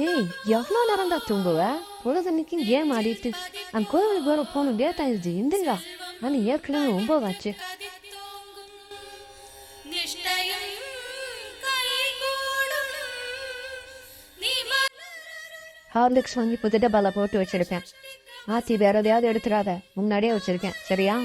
ஏய், எவ்வளோ நேரம் தான் தூங்குவ? பொழுதன்னைக்கும் கேம் ஆடிட்டு அந்த கோவிலுக்கு வேற போகணும், லேட் ஆயிடுச்சு. இந்துங்க ஆனால் ஏற்கனவே 9 ஆச்சு. ஹார்லிக்ஸ் வாங்கி புது டப்பால போட்டு வச்சிருக்கேன். ஆச்சி வேற எதையாவது எடுத்துடாத, முன்னாடியே வச்சிருக்கேன், சரியா?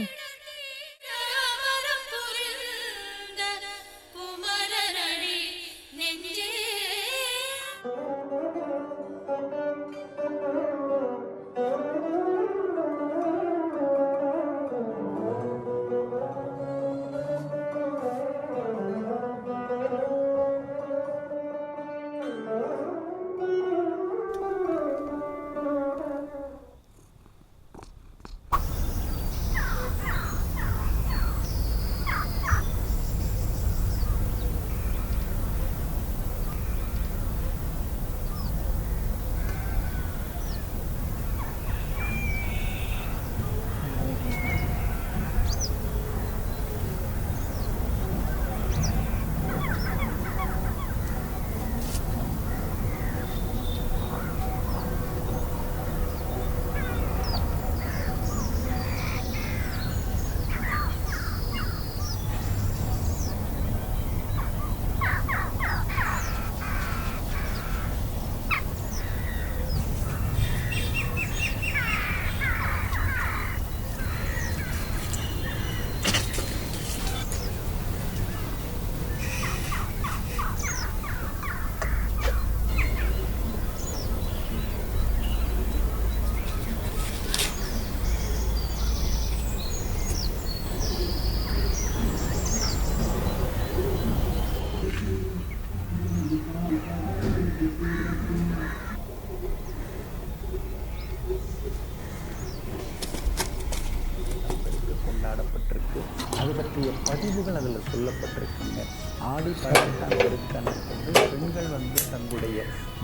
கொண்டாடப்பட்டிருக்கு. அது பற்றிய பதிவுகள் அதில் சொல்லப்பட்டிருக்குங்க. ஆடி 18ஆம் பெருக்கன் பெண்கள் தங்களுடைய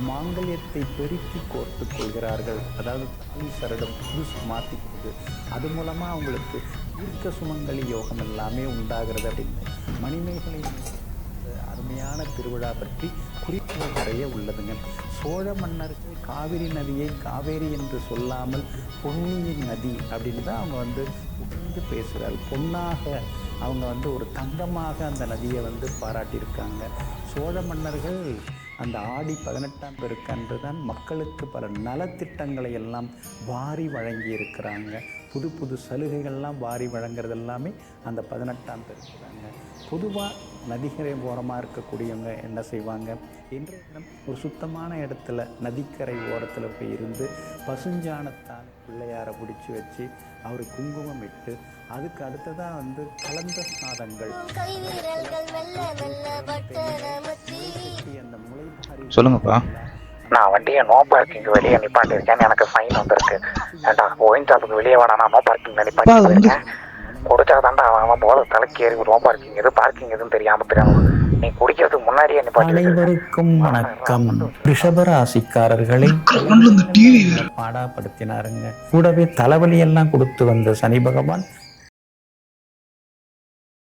மாங்கல்யத்தை பெருக்கி கோர்த்து கொள்கிறார்கள். அதாவது தாலி சரடம் புதுசு மாற்றிக்கிறது, அது மூலமாக அவங்களுக்கு தீர்க்க சுமங்கலி யோகம் எல்லாமே உண்டாகிறது அப்படின்னு மணிமேகலை அருமையான திருவிழா பற்றி குறிப்புகள் நிறைய உள்ளதுங்க. சோழ மன்னர்கள் காவிரி நதியை காவேரி என்று சொல்லாமல் பொன்னியின் நதி அப்படின்னு தான் அவங்க புகழ்ந்து பேசுகிறார். பொன்னாக அவங்க ஒரு தங்கமாக அந்த நதியை பாராட்டியிருக்காங்க. சோழ மன்னர்கள் அந்த ஆடி 18ஆம் பெருக்கன்று தான் மக்களுக்கு பல நலத்திட்டங்களை எல்லாம் வாரி வழங்கி இருக்கிறாங்க. புது புது சலுகைகள்லாம் வாரி வழங்குறது எல்லாமே அந்த 18ஆம் பெருக்கு தாங்க. பொதுவாக நதிக்கரை ஓரமாக இருக்கக்கூடியவங்க என்ன செய்வாங்க, இன்றைய தினம் ஒரு சுத்தமான இடத்துல நதிக்கரை ஓரத்தில் போய் இருந்து பசுஞ்சாணத்தால் பிள்ளையாரை பிடிச்சி வச்சு அவர் குங்குமம் இட்டு அதுக்கு அடுத்ததாக கலந்த சாதங்கள் அந்த முளைபாரி. சொல்லுங்கப்பா. நான் வண்டியை நோ பார்க்கிங் வெளியே நிப்பாட்டிருக்கேன், எனக்கு ஃபைன் வந்திருக்கு. ஏண்டா ஒயின் ஷாப்புக்கு வெளியே வாடா, நான் நோ பார்க்கிங் நிப்பாட்டிருக்கேன். குடிச்சா தாண்டா அவன் போல தலைக்கு ஏறி நோ பார்க்கிங் எது பார்க்கிங் எதுவும் தெரியாம நீ குடிக்கிறதுக்கு முன்னாடியே நிப்பாட்டி. அனைவருக்கும் வணக்கம். ரிஷபராசிக்காரர்களை பாடாப்படுத்தினாருங்க. கூடவே தலைவலி எல்லாம் கொடுத்து வந்த சனி பகவான்